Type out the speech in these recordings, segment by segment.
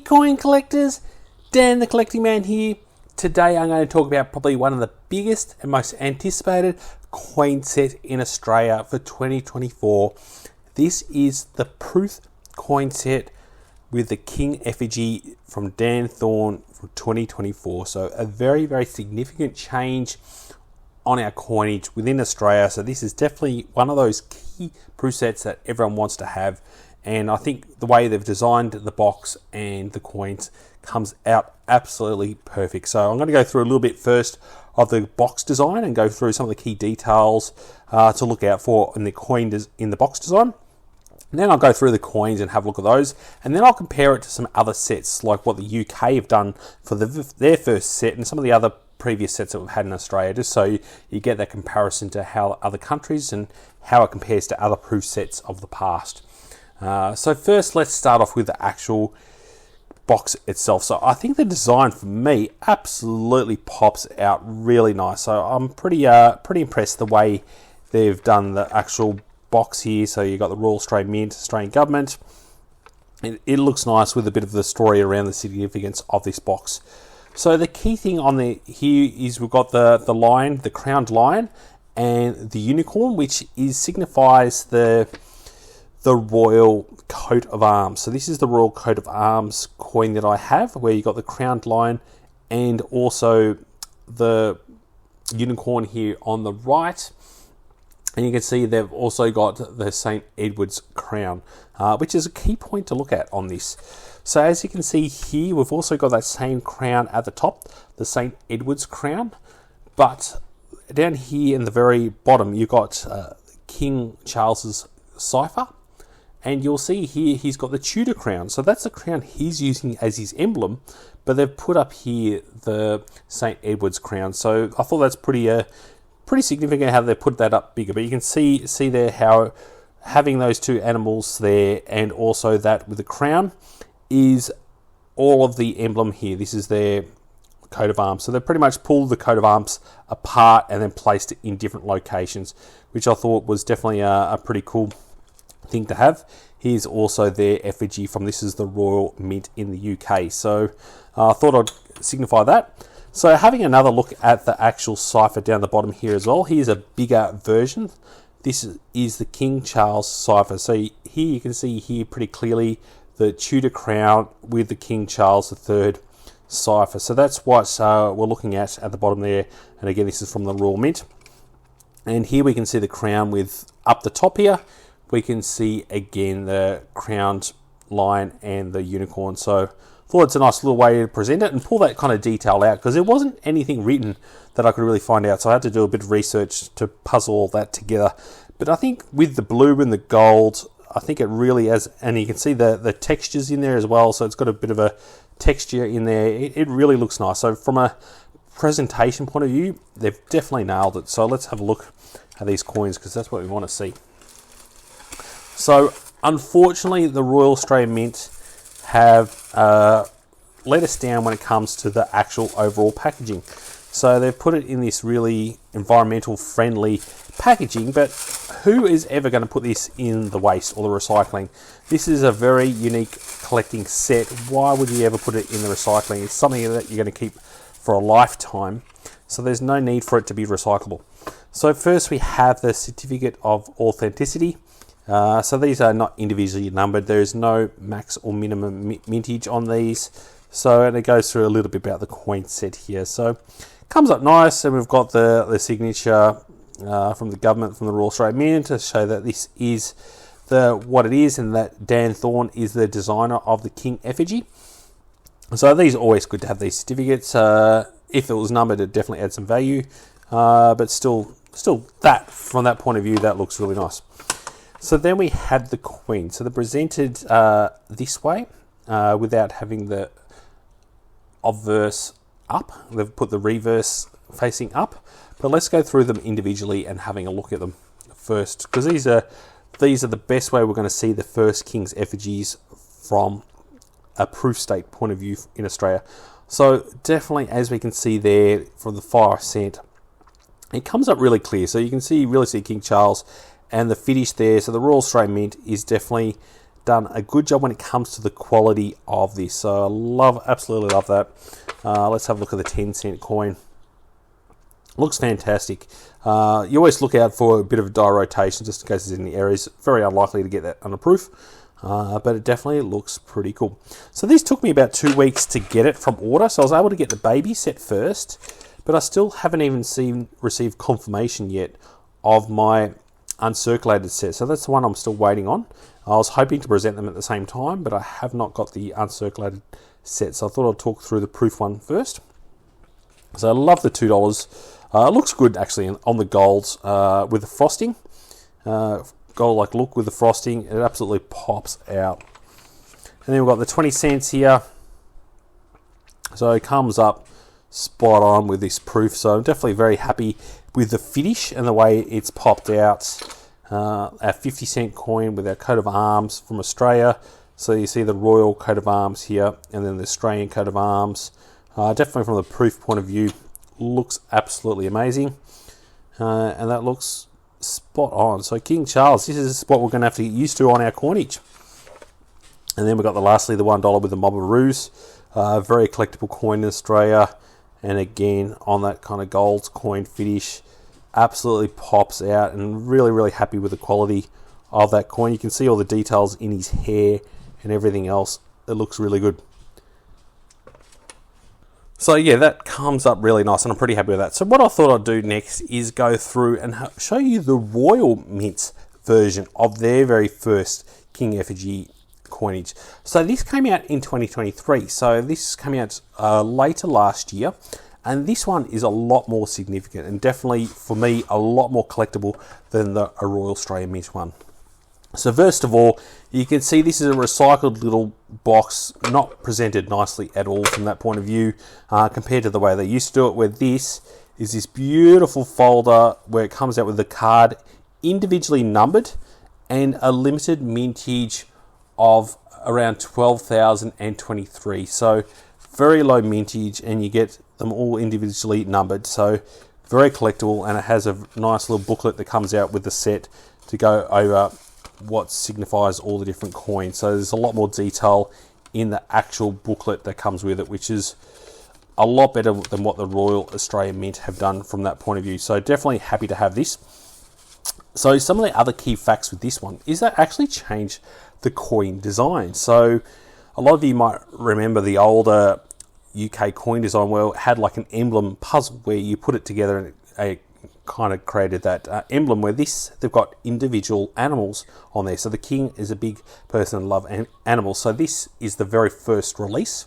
coin collectors, Dan the Collecting Man here. Today I'm going to talk about probably one of the biggest and most anticipated coin set in Australia for 2024. This is the proof coin set with the King Effigy from Dan Thorne from 2024. So a very, very significant change on our coinage within Australia. So this is definitely one of those key proof sets that everyone wants to have. And I think the way they've designed the box and the coins comes out absolutely perfect. So I'm going to go through a little bit first of the box design and go through some of the key details to look out for in the coin in the box design. And then I'll go through the coins and have a look at those. And then I'll compare it to some other sets like what the UK have done for their first set and some of the other previous sets that we've had in Australia, just so you get that comparison to how other countries and how it compares to other proof sets of the past. So first, let's start off with the actual box itself. So I think the design for me absolutely pops out really nice. So I'm pretty impressed the way they've done the actual box here. So you've got the Royal Australian Mint, Australian Government. It looks nice with a bit of the story around the significance of this box. So the key thing on here is we've got the lion, the crowned lion, and the unicorn, which signifies the royal coat of arms. So this is the royal coat of arms coin that I have, where you got the crowned lion and also the unicorn here on the right. And you can see they've also got the St. Edward's crown, which is a key point to look at on this. So as you can see here, we've also got that same crown at the top, the St. Edward's crown. But down here in the very bottom, you've got King Charles's cipher. And you'll see here he's got the Tudor crown. So that's the crown he's using as his emblem. But they've put up here the St. Edward's crown. So I thought that's pretty significant how they put that up bigger. But you can see there how having those two animals there and also that with the crown is all of the emblem here. This is their coat of arms. So they pretty much pulled the coat of arms apart and then placed it in different locations, which I thought was definitely a pretty cool thing to have. Here's also their effigy from this is the Royal Mint in the UK. So I thought I'd signify that. So having another look at the actual cipher down the bottom here as well. Here's a bigger version. This is the King Charles cipher. So here you can see here pretty clearly the Tudor crown with the King Charles III cipher. So that's what we're looking at the bottom there. And again, this is from the Royal Mint. And here we can see the crown with up the top here. We can see again the crowned lion and the unicorn. So I thought it's a nice little way to present it and pull that kind of detail out because there wasn't anything written that I could really find out. So I had to do a bit of research to puzzle all that together. But I think with the blue and the gold, I think it really has, and you can see the textures in there as well. So it's got a bit of a texture in there. It really looks nice. So from a presentation point of view, they've definitely nailed it. So let's have a look at these coins because that's what we want to see. So unfortunately, the Royal Australian Mint have let us down when it comes to the actual overall packaging. So they've put it in this really environmental friendly packaging, but who is ever going to put this in the waste or the recycling? This is a very unique collecting set. Why would you ever put it in the recycling? It's something that you're going to keep for a lifetime. So there's no need for it to be recyclable. So first we have the certificate of authenticity. So these are not individually numbered. There is no max or minimum mintage on these. So and it goes through a little bit about the coin set here. So comes up nice, and we've got the signature from the government, from the Royal Australian Mint, to show that this is what it is, and that Dan Thorne is the designer of the King Effigy. So these are always good to have these certificates. If it was numbered, it definitely adds some value. But still that from that point of view, that looks really nice. So then we had the Queen. So they're presented this way without having the obverse up. They've put the reverse facing up. But let's go through them individually and having a look at them first, because these are the best way we're going to see the first King's effigies from a proof state point of view in Australia. So definitely, as we can see there from the far ascent, it comes up really clear. So you can really see King Charles and the finish there. So the Royal Australian Mint is definitely done a good job when it comes to the quality of this. So I absolutely love that. Let's have a look at the 10-cent coin. Looks fantastic. You always look out for a bit of a die rotation just in case there's any errors. Very unlikely to get that under proof, but it definitely looks pretty cool. So this took me about 2 weeks to get it from order. So I was able to get the baby set first, but I still haven't even received confirmation yet of my uncirculated set. So that's the one I'm still waiting on. I was hoping to present them at the same time, but I have not got the uncirculated set. So I thought I'd talk through the proof one first. So I love the $2. It looks good actually on the golds with the frosting. Gold-like look with the frosting. It absolutely pops out. And then we've got the 20 cents here. So it comes up spot on with this proof. So I'm definitely very happy with the finish and the way it's popped out. Our 50-cent coin with our coat of arms from Australia. So you see the royal coat of arms here, and then the Australian coat of arms. Definitely from the proof point of view, looks absolutely amazing. And that looks spot on. So King Charles, this is what we're going to have to get used to on our coinage. And then we've got lastly the $1 with the obverse. Very collectible coin in Australia. And again, on that kind of gold coin finish. Absolutely pops out, and really happy with the quality of that coin. You can see all the details in his hair and everything else. It looks really good. So yeah, that comes up really nice, and I'm pretty happy with that. So what I thought I'd do next is go through and show you the Royal Mint version of their very first King Effigy coinage. So this came out in 2023. So this came out later last year. And this one is a lot more significant, and definitely, for me, a lot more collectible than the Royal Australian Mint one. So first of all, you can see this is a recycled little box, not presented nicely at all from that point of view, compared to the way they used to do it, where this is this beautiful folder where it comes out with the card individually numbered and a limited mintage of around 12,023. So very low mintage, and you get them all individually numbered. So very collectible, and it has a nice little booklet that comes out with the set to go over what signifies all the different coins. So there's a lot more detail in the actual booklet that comes with it, which is a lot better than what the Royal Australian Mint have done from that point of view. So definitely happy to have this. So some of the other key facts with this one is that actually changed the coin design. So a lot of you might remember the older UK coin design where it had like an emblem puzzle where you put it together and it kind of created that emblem, where they've got individual animals on there. So the king is a big person and love animals. So this is the very first release.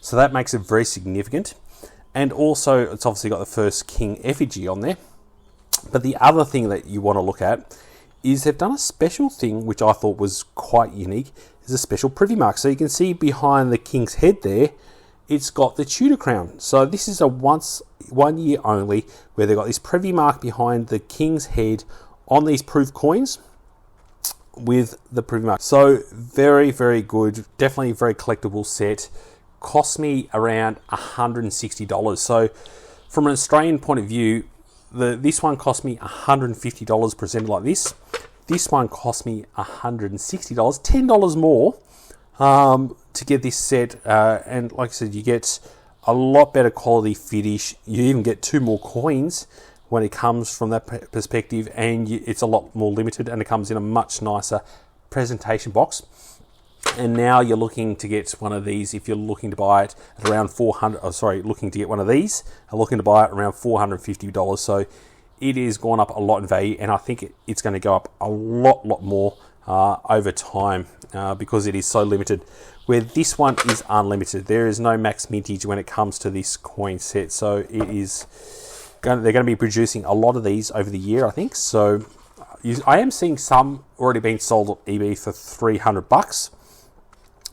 So that makes it very significant. And also it's obviously got the first King Effigy on there. But the other thing that you want to look at is they've done a special thing, which I thought was quite unique, is a special privy mark. So you can see behind the king's head there, it's got the Tudor crown. So this is a 1 year only, where they've got this privy mark behind the king's head on these proof coins with the privy mark. So very good, definitely very collectible set. Cost me around $160. So from an Australian point of view, this one cost me $150 presented like this. This one cost me $160, $10 more to get this set. And like I said, you get a lot better quality finish. You even get 2 more coins when it comes from that perspective, and it's a lot more limited, and it comes in a much nicer presentation box. And now you're looking to get one of these, if you're looking to buy it at around looking to get one of these, and looking to buy it around $450. So it is gone up a lot in value, and I think it's going to go up a lot more over time because it is so limited. Where this one is unlimited, there is no max mintage when it comes to this coin set. So they're going to be producing a lot of these over the year, I think. So I am seeing some already being sold on eBay for $300.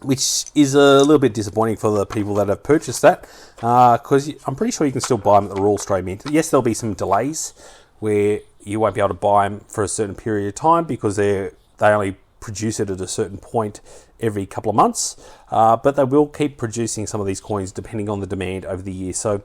Which is a little bit disappointing for the people that have purchased that, because I'm pretty sure you can still buy them at the Royal Australian Mint. Yes, there'll be some delays where you won't be able to buy them for a certain period of time because they only produce it at a certain point every couple of months, but they will keep producing some of these coins depending on the demand over the year. So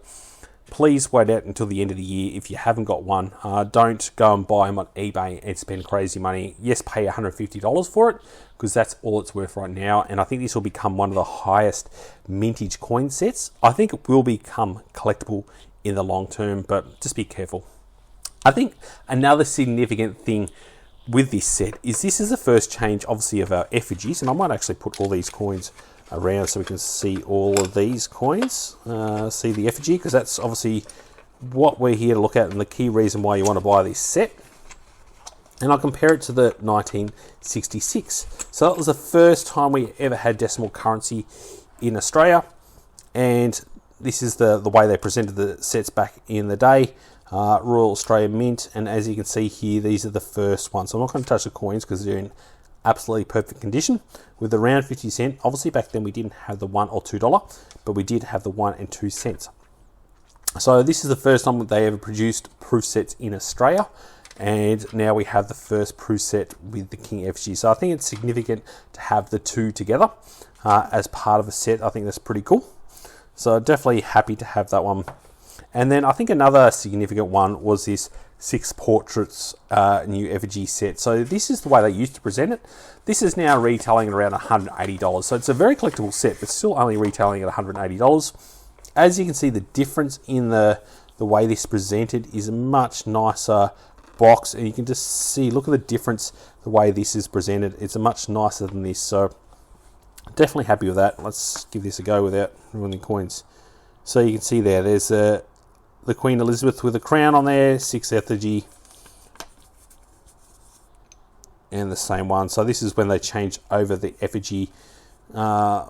please wait out until the end of the year if you haven't got one. Don't go and buy them on eBay and spend crazy money. Yes, pay $150 for it, because that's all it's worth right now. And I think this will become one of the highest mintage coin sets. I think it will become collectible in the long term, but just be careful. I think another significant thing with this set is this is the first change, obviously, of our effigies. And I might actually put all these coins around so we can see all of these coins, see the effigy, because that's obviously what we're here to look at and the key reason why you want to buy this set. And I'll compare it to the 1966. So that was the first time we ever had decimal currency in Australia, and this is the way they presented the sets back in the day. Royal Australian Mint, and as you can see here, these are the first ones. So I'm not going to touch the coins because they're in absolutely perfect condition. With the round 50 cent, obviously back then we didn't have the $1 or $2, but we did have the 1 and 2 cents. So this is the first time that they ever produced proof sets in Australia, and now we have the first proof set with the King Effigy. So I think it's significant to have the two together as part of a set. I think that's pretty cool. So definitely happy to have that one. And then I think another significant one was this 6 portraits new effigy set. So this is the way they used to present it. This is now retailing at around $180. So it's a very collectible set, but still only retailing at $180. As you can see, the difference in the way this is presented is a much nicer box, and you can just see, look at the difference the way this is presented. It's a much nicer than this, so definitely happy with that. Let's give this a go without ruining coins. So you can see there's the Queen Elizabeth with a crown on there, 6 effigy, and the same one. So this is when they changed over the effigy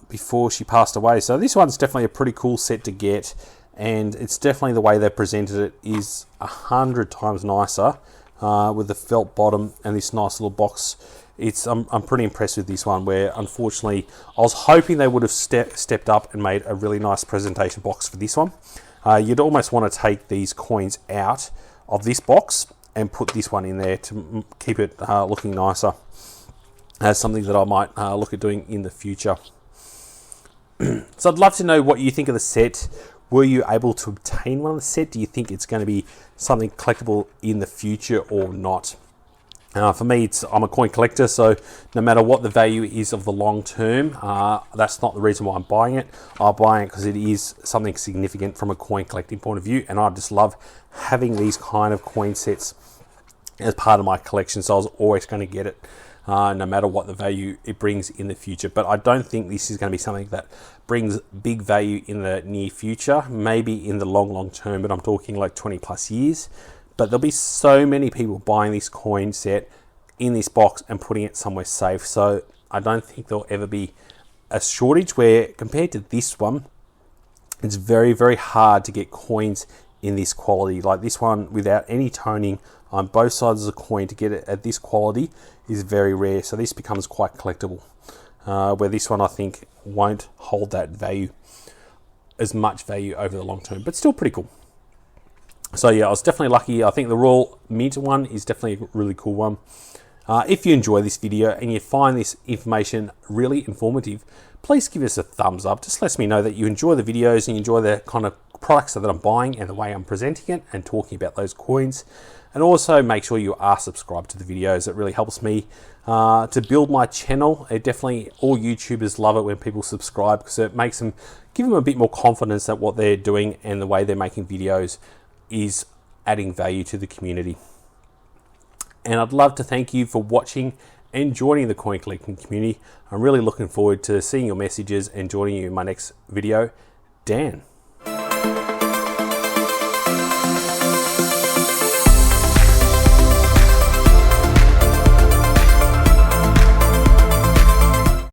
before she passed away. So this one's definitely a pretty cool set to get, and it's definitely the way they presented it is 100 times nicer with the felt bottom and this nice little box. I'm pretty impressed with this one, where unfortunately I was hoping they would have stepped up and made a really nice presentation box for this one. You'd almost want to take these coins out of this box and put this one in there to keep it looking nicer, as something that I might look at doing in the future. So I'd love to know what you think of the set. Were you able to obtain one of the set? Do you think it's going to be something collectible in the future or not? For me, I'm a coin collector, so no matter what the value is of the long term, that's not the reason why I'm buying it. I'm buying it because it is something significant from a coin collecting point of view, and I just love having these kind of coin sets as part of my collection, so I was always going to get it, no matter what the value it brings in the future. But I don't think this is going to be something that brings big value in the near future, maybe in the long term, but I'm talking like 20 plus years. But there'll be so many people buying this coin set in this box and putting it somewhere safe. So I don't think there'll ever be a shortage, where compared to this one, it's very, very hard to get coins in this quality. Like this one, without any toning on both sides of the coin, to get it at this quality is very rare. So this becomes quite collectible, where this one I think won't hold that value, as much value over the long term, but still pretty cool. So yeah, I was definitely lucky. I think the Royal Mint one is definitely a really cool one. If you enjoy this video and you find this information really informative, please give us a thumbs up. Just lets me know that you enjoy the videos and you enjoy the kind of products that I'm buying and the way I'm presenting it and talking about those coins. And also make sure you are subscribed to the videos. It really helps me to build my channel. It definitely, all YouTubers love it when people subscribe, because it makes them, give them a bit more confidence that what they're doing and the way they're making videos is adding value to the community. And I'd love to thank you for watching and joining the coin collecting community. I'm really looking forward to seeing your messages and joining you in my next video. Dan.